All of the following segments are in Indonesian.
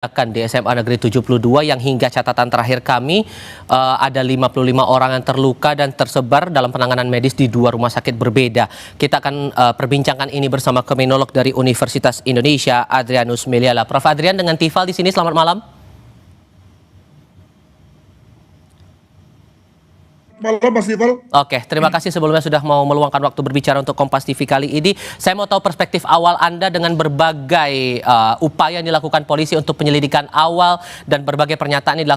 Akan di SMA Negeri 72 yang hingga catatan terakhir kami ada 55 orang yang terluka dan tersebar dalam penanganan medis di 2 rumah sakit berbeda. Kita akan perbincangkan ini bersama kriminolog dari Universitas Indonesia, Adrianus Meliala. Prof. Adrian dengan Tifal di sini, selamat malam. Malam Mas Tifal. Oke, terima kasih sebelumnya sudah mau meluangkan waktu berbicara untuk Kompas TV kali ini. Saya mau tahu perspektif awal Anda dengan berbagai upaya yang dilakukan polisi untuk penyelidikan awal dan berbagai pernyataan yang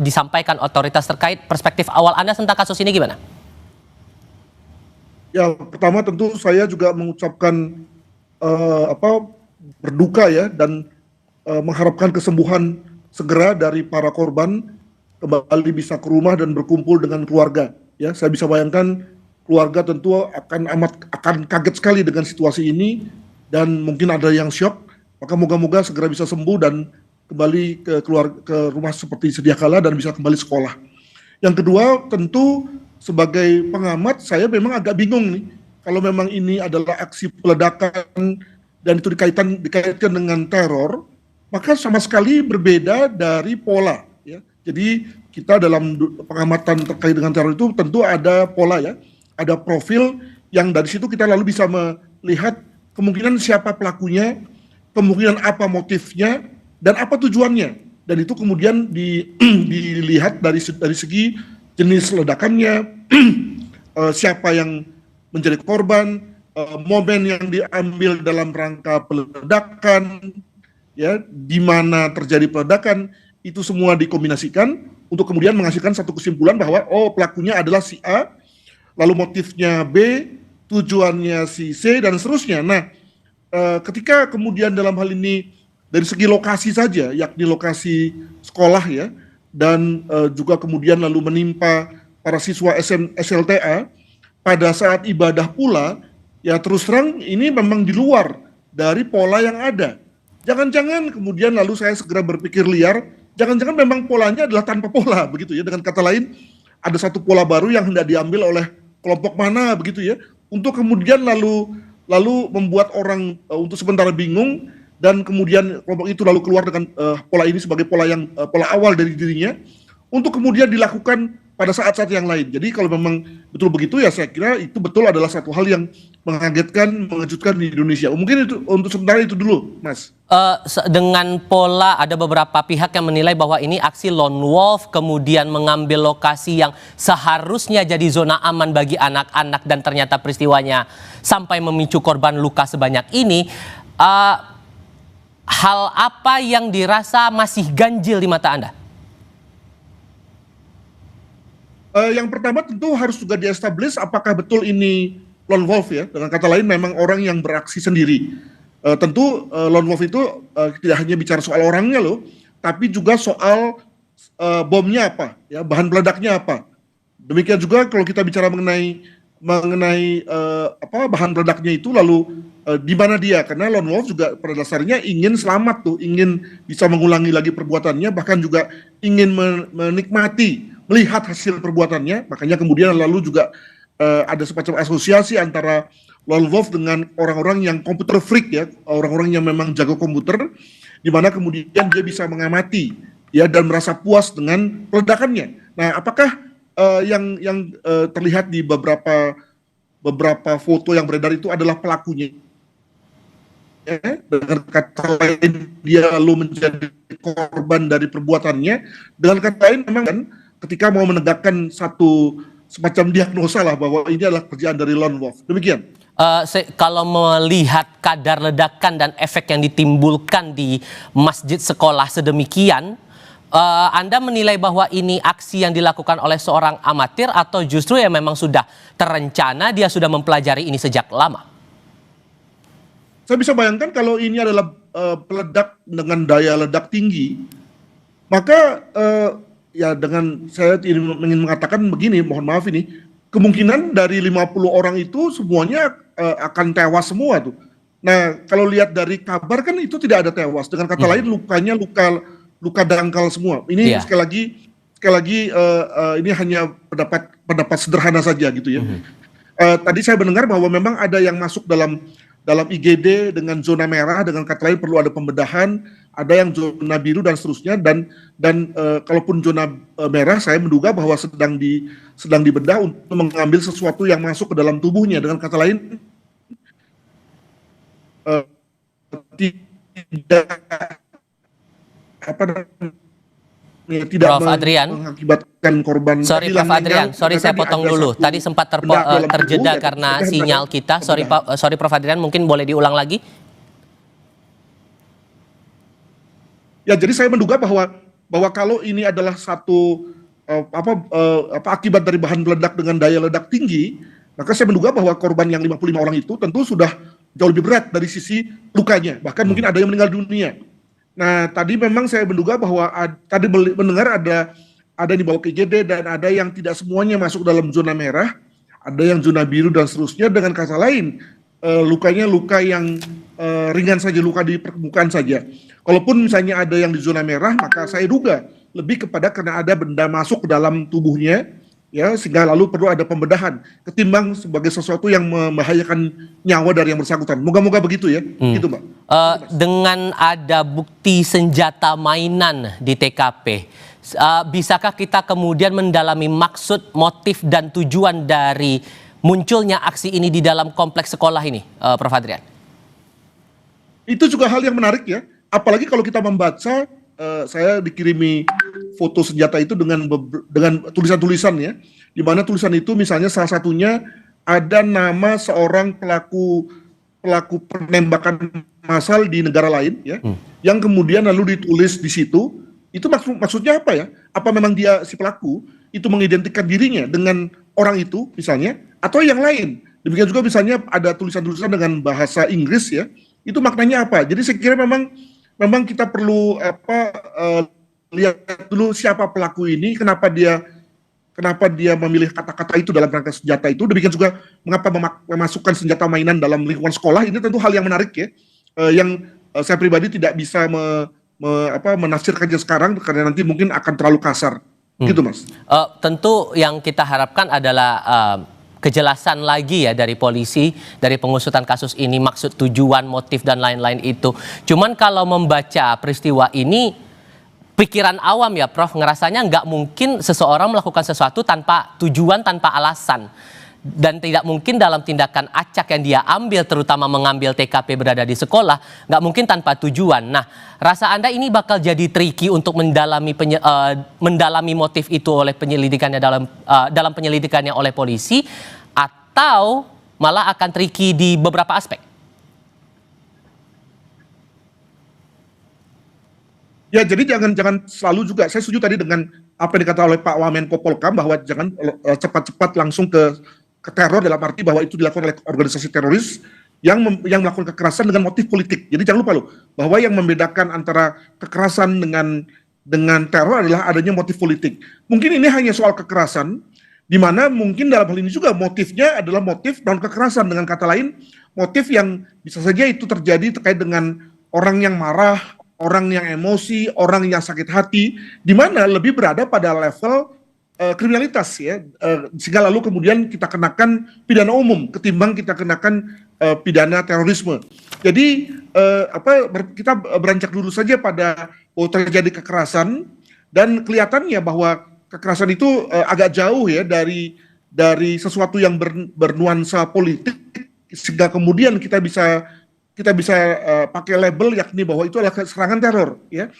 disampaikan otoritas terkait. Perspektif awal Anda tentang kasus ini gimana? Ya, pertama tentu saya juga mengucapkan berduka ya dan mengharapkan kesembuhan segera dari para korban, kembali bisa ke rumah dan berkumpul dengan keluarga. Ya, saya bisa bayangkan keluarga tentu akan kaget sekali dengan situasi ini dan mungkin ada yang shock. Maka moga-moga segera bisa sembuh dan kembali ke rumah seperti sedia kala dan bisa kembali sekolah. Yang kedua, tentu sebagai pengamat saya memang agak bingung nih kalau memang ini adalah aksi peledakan dan itu dikaitkan dengan teror, maka sama sekali berbeda dari pola. Jadi kita dalam pengamatan terkait dengan teror itu tentu ada pola ya, ada profil yang dari situ kita lalu bisa melihat kemungkinan siapa pelakunya, kemungkinan apa motifnya, dan apa tujuannya. Dan itu kemudian dilihat dari segi jenis ledakannya, siapa yang menjadi korban, momen yang diambil dalam rangka peledakan, ya, di mana terjadi peledakan. Itu semua dikombinasikan untuk kemudian menghasilkan satu kesimpulan bahwa pelakunya adalah si A, lalu motifnya B, tujuannya si C, dan seterusnya. Nah, ketika kemudian dalam hal ini dari segi lokasi saja, yakni lokasi sekolah ya, dan juga kemudian lalu menimpa para siswa SLTA pada saat ibadah pula, ya terus terang ini memang di luar dari pola yang ada. Jangan-jangan kemudian lalu saya segera berpikir liar, jangan-jangan memang polanya adalah tanpa pola, begitu ya. Dengan kata lain, ada satu pola baru yang hendak diambil oleh kelompok mana, begitu ya, untuk kemudian lalu membuat orang untuk sementara bingung, dan kemudian kelompok itu lalu keluar dengan pola ini sebagai pola awal dari dirinya, untuk kemudian dilakukan pada saat-saat yang lain. Jadi kalau memang betul begitu ya saya kira itu betul adalah satu hal yang mengagetkan, mengejutkan di Indonesia. Mungkin itu untuk sementara itu dulu, Mas. Dengan pola ada beberapa pihak yang menilai bahwa ini aksi lone wolf, kemudian mengambil lokasi yang seharusnya jadi zona aman bagi anak-anak dan ternyata peristiwanya sampai memicu korban luka sebanyak ini. Hal apa yang dirasa masih ganjil di mata Anda? Yang pertama tentu harus juga di-establish apakah betul ini lone wolf ya. Dengan kata lain memang orang yang beraksi sendiri. Tentu lone wolf itu tidak hanya bicara soal orangnya loh, tapi juga soal bomnya apa, ya, bahan peledaknya apa. Demikian juga kalau kita bicara mengenai bahan peledaknya itu lalu di mana dia, karena lone wolf juga pada dasarnya ingin selamat tuh, ingin bisa mengulangi lagi perbuatannya, bahkan juga ingin menikmati melihat hasil perbuatannya. Makanya kemudian lalu juga ada semacam asosiasi antara lone wolf dengan orang-orang yang komputer freak ya, orang-orang yang memang jago komputer, di mana kemudian dia bisa mengamati ya dan merasa puas dengan peledakannya. Nah, apakah yang terlihat di beberapa foto yang beredar itu adalah pelakunya? Dengan kata lain dia lalu menjadi korban dari perbuatannya. Dengan kata lain memang kan ketika mau menegakkan satu semacam diagnosa lah bahwa ini adalah kerjaan dari lone wolf. Demikian. Kalau melihat kadar ledakan dan efek yang ditimbulkan di masjid sekolah sedemikian, Anda menilai bahwa ini aksi yang dilakukan oleh seorang amatir atau justru ya memang sudah terencana, dia sudah mempelajari ini sejak lama? Saya bisa bayangkan kalau ini adalah peledak dengan daya ledak tinggi, maka ya dengan saya ingin mengatakan begini, mohon maaf ini, kemungkinan dari 50 orang itu semuanya akan tewas semua tuh. Nah, kalau lihat dari kabar kan itu tidak ada tewas. Dengan kata lain lukanya luka dangkal semua. Ini sekali lagi ini hanya pendapat sederhana saja gitu ya. Tadi saya mendengar bahwa memang ada yang masuk dalam IGD dengan zona merah, dengan kata lain perlu ada pembedahan, ada yang zona biru dan seterusnya, dan kalaupun zona merah, saya menduga bahwa sedang dibedah untuk mengambil sesuatu yang masuk ke dalam tubuhnya. Dengan kata lain, tidak apa namanya, tidak Prof. Adrian. mengakibatkan korban Sorry Prof. Adrian, sorry saya potong dulu. Tadi sempat terjeda karena sinyal kita. Sorry Prof. Adrian, mungkin boleh diulang lagi? Ya, jadi saya menduga bahwa kalau ini adalah satu akibat dari bahan peledak dengan daya ledak tinggi, maka saya menduga bahwa korban yang 55 orang itu tentu sudah jauh lebih berat dari sisi lukanya, bahkan mungkin ada yang meninggal dunia. Nah, tadi memang saya menduga bahwa tadi mendengar ada yang dibawa ke IGD dan ada yang tidak semuanya masuk dalam zona merah, ada yang zona biru dan seterusnya. Dengan kata lain, lukanya luka yang ringan saja, luka di permukaan saja. Kalaupun misalnya ada yang di zona merah, maka saya duga lebih kepada karena ada benda masuk ke dalam tubuhnya, ya, sehingga lalu perlu ada pembedahan ketimbang sebagai sesuatu yang membahayakan nyawa dari yang bersangkutan. Moga-moga begitu ya, gitu Mbak. Dengan ada bukti senjata mainan di TKP, bisakah kita kemudian mendalami maksud, motif, dan tujuan dari munculnya aksi ini di dalam kompleks sekolah ini, Prof. Adrian? Itu juga hal yang menarik ya, apalagi kalau kita membaca, saya dikirimi foto senjata itu dengan tulisan-tulisan ya, di mana tulisan itu misalnya salah satunya ada nama seorang pelaku penembakan massal di negara lain ya, yang kemudian lalu ditulis di situ. Itu maksudnya apa ya? Apa memang dia si pelaku itu mengidentikan dirinya dengan orang itu misalnya, atau yang lain? Demikian juga misalnya ada tulisan-tulisan dengan bahasa Inggris ya, itu maknanya apa? Jadi saya kira memang kita perlu lihat dulu siapa pelaku ini, kenapa dia memilih kata-kata itu dalam rangka senjata itu. Demikian juga mengapa memasukkan senjata mainan dalam lingkungan sekolah. Ini tentu hal yang menarik ya, yang saya pribadi tidak bisa menafsirkannya sekarang karena nanti mungkin akan terlalu kasar. Gitu Mas. Tentu yang kita harapkan adalah kejelasan lagi ya dari polisi, dari pengusutan kasus ini, maksud, tujuan, motif, dan lain-lain itu. Cuman kalau membaca peristiwa ini, pikiran awam ya Prof, ngerasanya nggak mungkin seseorang melakukan sesuatu tanpa tujuan, tanpa alasan. Dan tidak mungkin dalam tindakan acak yang dia ambil, terutama mengambil TKP berada di sekolah, nggak mungkin tanpa tujuan. Nah, rasa Anda ini bakal jadi tricky untuk mendalami motif itu oleh penyelidikannya dalam penyelidikannya oleh polisi, atau malah akan tricky di beberapa aspek? Ya, jadi jangan selalu juga, saya setuju tadi dengan apa yang dikatakan oleh Pak Wamenko Polkam, bahwa jangan cepat-cepat langsung ke teror, dalam arti bahwa itu dilakukan oleh organisasi teroris yang melakukan kekerasan dengan motif politik. Jadi jangan lupa loh, bahwa yang membedakan antara kekerasan dengan teror adalah adanya motif politik. Mungkin ini hanya soal kekerasan, di mana mungkin dalam hal ini juga motifnya adalah motif non kekerasan. Dengan kata lain, motif yang bisa saja itu terjadi terkait dengan orang yang marah, orang yang emosi, orang yang sakit hati, di mana lebih berada pada level kriminalitas ya, sehingga lalu kemudian kita kenakan pidana umum ketimbang kita kenakan pidana terorisme. Jadi kita beranjak dulu saja pada terjadi kekerasan, dan kelihatannya bahwa kekerasan itu agak jauh ya dari sesuatu yang bernuansa politik, sehingga kemudian kita bisa pakai label yakni bahwa itu adalah serangan teror ya.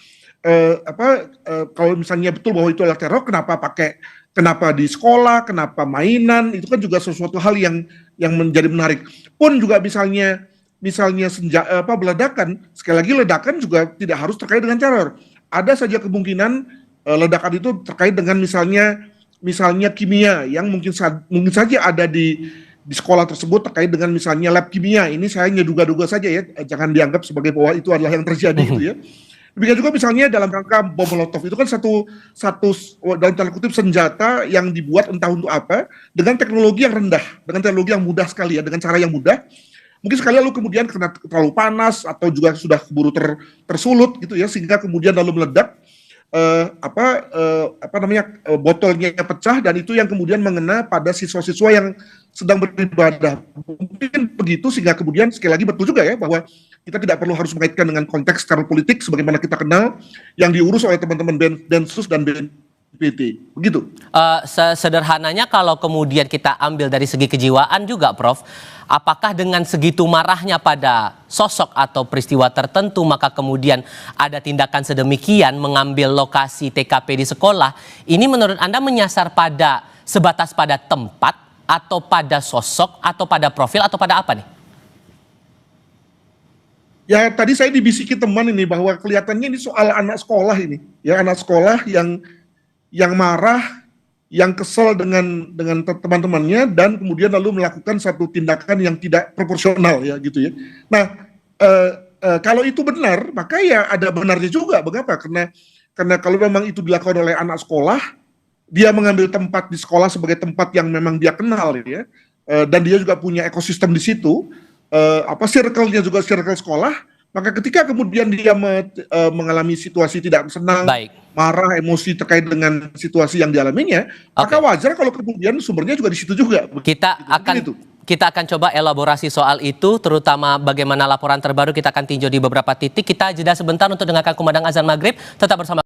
Kalau misalnya betul bahwa itu adalah teror, kenapa di sekolah, kenapa mainan, itu kan juga sesuatu hal yang menjadi menarik. Pun juga misalnya ledakan, sekali lagi ledakan juga tidak harus terkait dengan teror. Ada saja kemungkinan ledakan itu terkait dengan misalnya kimia yang mungkin saja ada di sekolah tersebut terkait dengan misalnya lab kimia. Ini saya duga-duga saja ya, jangan dianggap sebagai bahwa itu adalah yang terjadi gitu ya. Demikian juga misalnya dalam rangka bom molotov, itu kan satu dalam tanda kutip senjata yang dibuat entah untuk apa, dengan teknologi yang rendah, dengan teknologi yang mudah sekali ya, dengan cara yang mudah. Mungkin sekali lalu kemudian karena terlalu panas atau juga sudah keburu tersulut gitu ya, sehingga kemudian lalu meledak. botolnya pecah dan itu yang kemudian mengena pada siswa-siswa yang sedang beribadah. Mungkin begitu sehingga kemudian sekali lagi betul juga ya bahwa kita tidak perlu harus mengaitkan dengan konteks secara politik sebagaimana kita kenal yang diurus oleh teman-teman Densus dan BNPT. Begitu. Sederhananya kalau kemudian kita ambil dari segi kejiwaan juga, Prof, apakah dengan segitu marahnya pada sosok atau peristiwa tertentu maka kemudian ada tindakan sedemikian mengambil lokasi TKP di sekolah, ini menurut Anda menyasar pada sebatas pada tempat atau pada sosok atau pada profil atau pada apa nih? Ya tadi saya dibisiki teman ini bahwa kelihatannya ini soal anak sekolah ini, ya anak sekolah yang marah, yang kesel dengan teman-temannya dan kemudian lalu melakukan satu tindakan yang tidak proporsional ya gitu ya. Nah kalau itu benar maka ya ada benarnya juga. Mengapa? Karena kalau memang itu dilakukan oleh anak sekolah, dia mengambil tempat di sekolah sebagai tempat yang memang dia kenal ya, dan dia juga punya ekosistem di situ. Circle-nya juga circle sekolah, maka ketika kemudian dia mengalami situasi tidak senang, marah, emosi terkait dengan situasi yang dialaminya, maka wajar kalau kemudian sumbernya juga di situ juga. Kita akan coba elaborasi soal itu, terutama bagaimana laporan terbaru kita akan tinjau di beberapa titik. Kita jeda sebentar untuk dengarkan kumandang azan maghrib. Tetap bersama